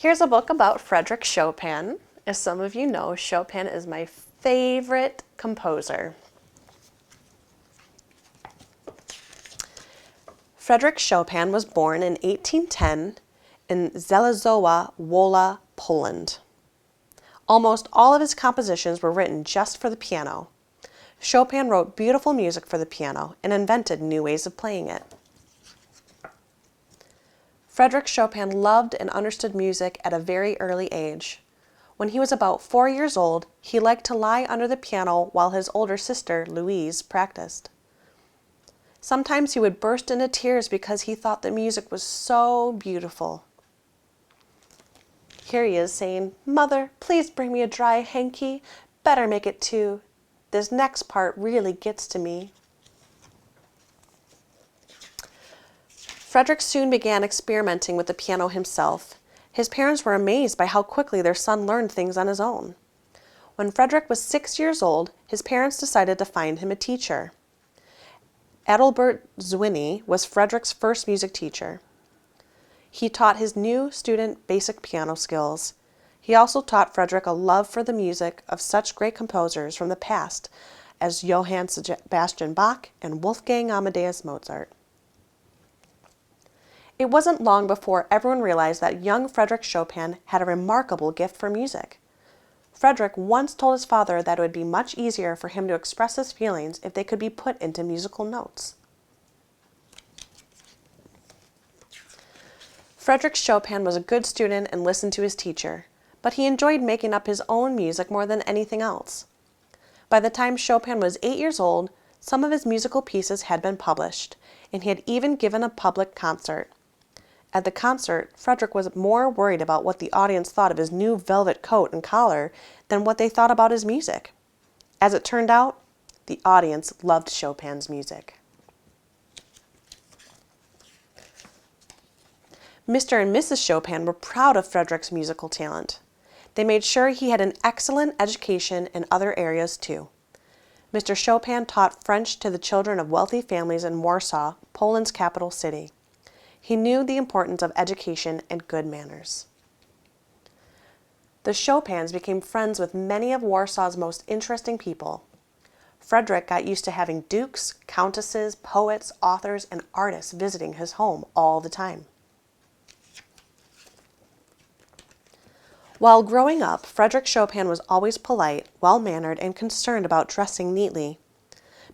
Here's a book about Frederic Chopin. As some of you know, Chopin is my favorite composer. Frederic Chopin was born in 1810 in Zelezowa Wola, Poland. Almost all of his compositions were written just for the piano. Chopin wrote beautiful music for the piano and invented new ways of playing it. Frederic Chopin loved and understood music at a very early age. When he was about 4 years old, he liked to lie under the piano while his older sister, Louise, practiced. Sometimes he would burst into tears because he thought the music was so beautiful. Here he is saying, "Mother, please bring me a dry hanky. Better make it two. This next part really gets to me." Frederic soon began experimenting with the piano himself. His parents were amazed by how quickly their son learned things on his own. When Frederic was 6 years old, his parents decided to find him a teacher. Adalbert Zwinny was Frederic's first music teacher. He taught his new student basic piano skills. He also taught Frederic a love for the music of such great composers from the past as Johann Sebastian Bach and Wolfgang Amadeus Mozart. It wasn't long before everyone realized that young Frederic Chopin had a remarkable gift for music. Frederic once told his father that it would be much easier for him to express his feelings if they could be put into musical notes. Frederic Chopin was a good student and listened to his teacher, but he enjoyed making up his own music more than anything else. By the time Chopin was 8 years old, some of his musical pieces had been published, and he had even given a public concert. At the concert, Frederic was more worried about what the audience thought of his new velvet coat and collar than what they thought about his music. As it turned out, the audience loved Chopin's music. Mr. and Mrs. Chopin were proud of Frederic's musical talent. They made sure he had an excellent education in other areas too. Mr. Chopin taught French to the children of wealthy families in Warsaw, Poland's capital city. He knew the importance of education and good manners. The Chopins became friends with many of Warsaw's most interesting people. Frederic got used to having dukes, countesses, poets, authors, and artists visiting his home all the time. While growing up, Frederic Chopin was always polite, well-mannered, and concerned about dressing neatly.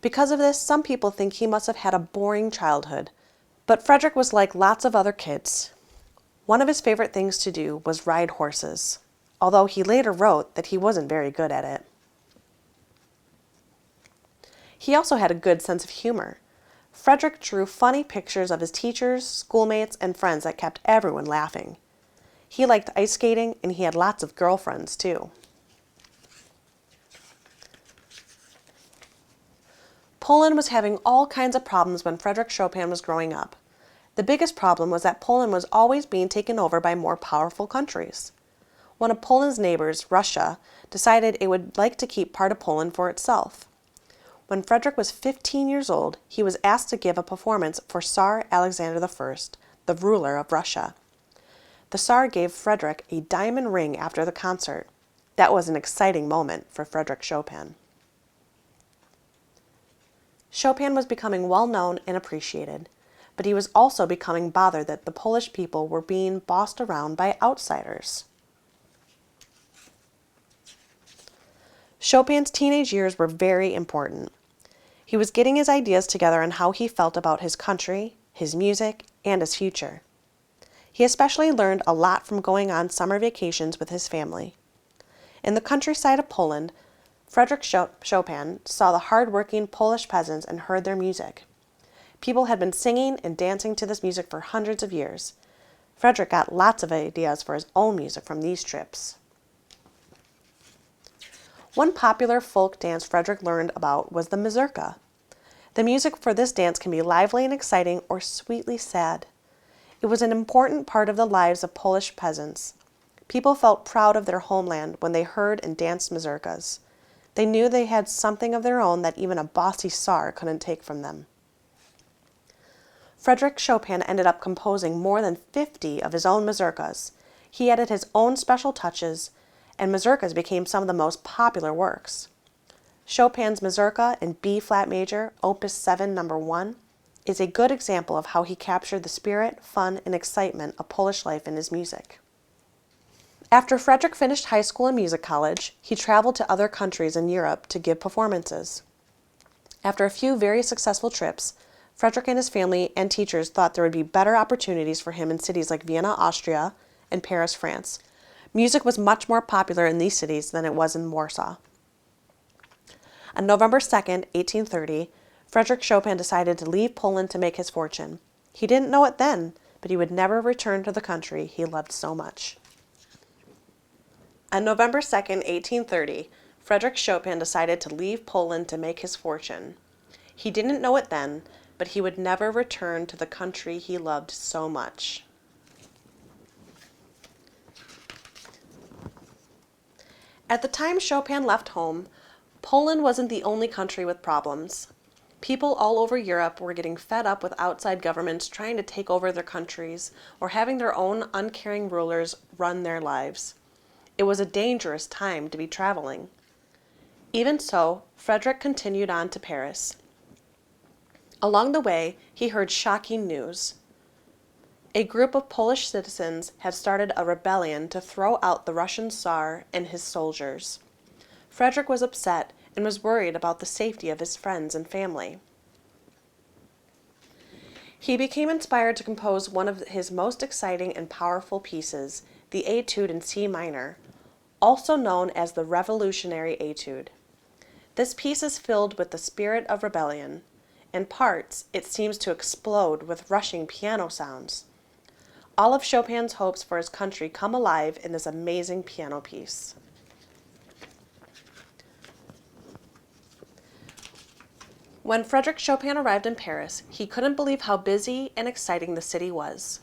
Because of this, some people think he must have had a boring childhood. But Frederic was like lots of other kids. One of his favorite things to do was ride horses, although he later wrote that he wasn't very good at it. He also had a good sense of humor. Frederic drew funny pictures of his teachers, schoolmates, and friends that kept everyone laughing. He liked ice skating, and he had lots of girlfriends too. Poland was having all kinds of problems when Frederic Chopin was growing up. The biggest problem was that Poland was always being taken over by more powerful countries. One of Poland's neighbors, Russia, decided it would like to keep part of Poland for itself. When Frederic was 15 years old, he was asked to give a performance for Tsar Alexander I, the ruler of Russia. The Tsar gave Frederic a diamond ring after the concert. That was an exciting moment for Frederic Chopin. Chopin was becoming well known and appreciated, but he was also becoming bothered that the Polish people were being bossed around by outsiders. Chopin's teenage years were very important. He was getting his ideas together on how he felt about his country, his music, and his future. He especially learned a lot from going on summer vacations with his family. In the countryside of Poland, Frederic Chopin saw the hard-working Polish peasants and heard their music. People had been singing and dancing to this music for hundreds of years. Frederic got lots of ideas for his own music from these trips. One popular folk dance Frederic learned about was the Mazurka. The music for this dance can be lively and exciting or sweetly sad. It was an important part of the lives of Polish peasants. People felt proud of their homeland when they heard and danced mazurkas. They knew they had something of their own that even a bossy Tsar couldn't take from them. Frederic Chopin ended up composing more than 50 of his own mazurkas. He added his own special touches, and mazurkas became some of the most popular works. Chopin's Mazurka in B-flat major, Opus 7, number 1, is a good example of how he captured the spirit, fun, and excitement of Polish life in his music. After Frederic finished high school and music college, he traveled to other countries in Europe to give performances. After a few very successful trips, Frederic and his family and teachers thought there would be better opportunities for him in cities like Vienna, Austria, and Paris, France. Music was much more popular in these cities than it was in Warsaw. On November 2nd, 1830, Frederic Chopin decided to leave Poland to make his fortune. He didn't know it then, but he would never return to the country he loved so much. On November 2nd, 1830, Frederic Chopin decided to leave Poland to make his fortune. He didn't know it then, but he would never return to the country he loved so much. At the time Chopin left home, Poland wasn't the only country with problems. People all over Europe were getting fed up with outside governments trying to take over their countries or having their own uncaring rulers run their lives. It was a dangerous time to be traveling. Even so, Frederic continued on to Paris. Along the way, he heard shocking news. A group of Polish citizens had started a rebellion to throw out the Russian Tsar and his soldiers. Frederic was upset and was worried about the safety of his friends and family. He became inspired to compose one of his most exciting and powerful pieces, the Etude in T Minor, also known as the Revolutionary Etude. This piece is filled with the spirit of rebellion. In parts, it seems to explode with rushing piano sounds. All of Chopin's hopes for his country come alive in this amazing piano piece. When Frederic Chopin arrived in Paris, he couldn't believe how busy and exciting the city was.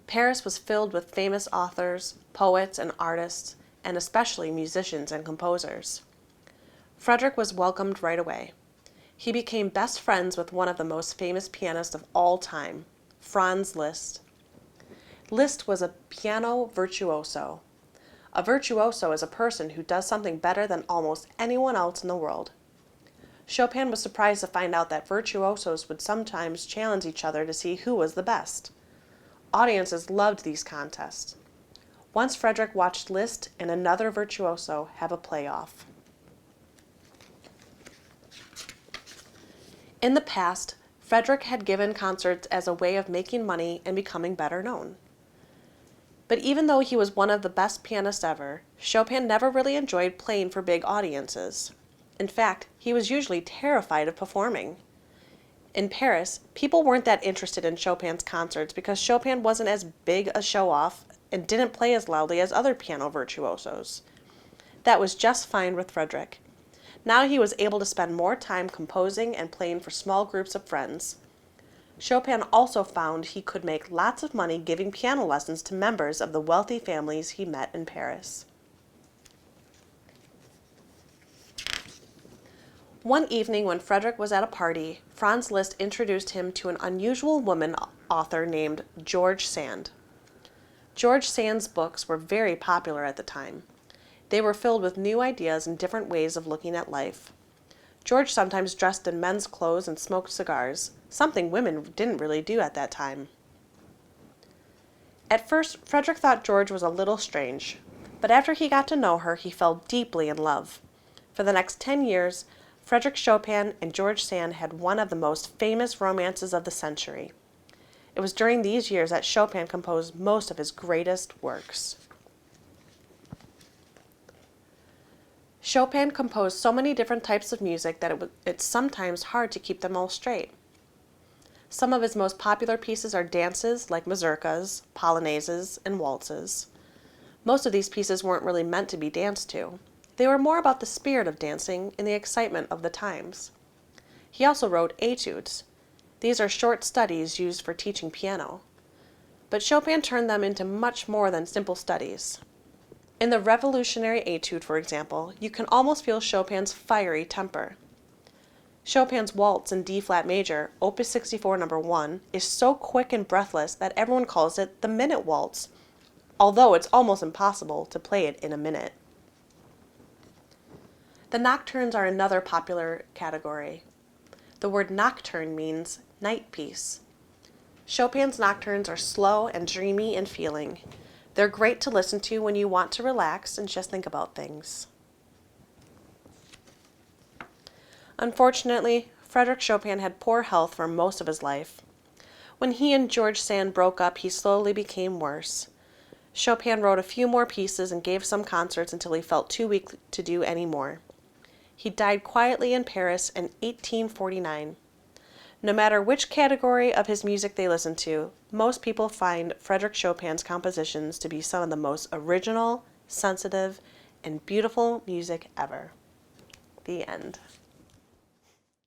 Paris was filled with famous authors, poets, and artists, and especially musicians and composers. Frederic was welcomed right away. He became best friends with one of the most famous pianists of all time, Franz Liszt. Liszt was a piano virtuoso. A virtuoso is a person who does something better than almost anyone else in the world. Chopin was surprised to find out that virtuosos would sometimes challenge each other to see who was the best. Audiences loved these contests. Once Frederic watched Liszt and another virtuoso have a playoff. In the past, Frederic had given concerts as a way of making money and becoming better known. But even though he was one of the best pianists ever, Chopin never really enjoyed playing for big audiences. In fact, he was usually terrified of performing. In Paris, people weren't that interested in Chopin's concerts because Chopin wasn't as big a show-off and didn't play as loudly as other piano virtuosos. That was just fine with Frederic. Now he was able to spend more time composing and playing for small groups of friends. Chopin also found he could make lots of money giving piano lessons to members of the wealthy families he met in Paris. One evening when Frederic was at a party, Franz Liszt introduced him to an unusual woman author named George Sand. George Sand's books were very popular at the time. They were filled with new ideas and different ways of looking at life. George sometimes dressed in men's clothes and smoked cigars, something women didn't really do at that time. At first, Frederic thought George was a little strange, but after he got to know her, he fell deeply in love. For the next 10 years, Frederic Chopin and George Sand had one of the most famous romances of the century. It was during these years that Chopin composed most of his greatest works. Chopin composed so many different types of music that it's sometimes hard to keep them all straight. Some of his most popular pieces are dances like mazurkas, polonaises, and waltzes. Most of these pieces weren't really meant to be danced to. They were more about the spirit of dancing and the excitement of the times. He also wrote etudes. These are short studies used for teaching piano. But Chopin turned them into much more than simple studies. In the Revolutionary Etude, for example, you can almost feel Chopin's fiery temper. Chopin's Waltz in D-flat major, Opus 64 number 1, is so quick and breathless that everyone calls it the Minute Waltz. although it's almost impossible to play it in a minute. The nocturnes are another popular category. The word nocturne means night piece. Chopin's nocturnes are slow and dreamy in feeling. They're great to listen to when you want to relax and just think about things. Unfortunately, Frederic Chopin had poor health for most of his life. When he and George Sand broke up, he slowly became worse. Chopin wrote a few more pieces and gave some concerts until he felt too weak to do any more. He died quietly in Paris in 1849. No matter which category of his music they listen to, most people find Frederic Chopin's compositions to be some of the most original, sensitive, and beautiful music ever. The end.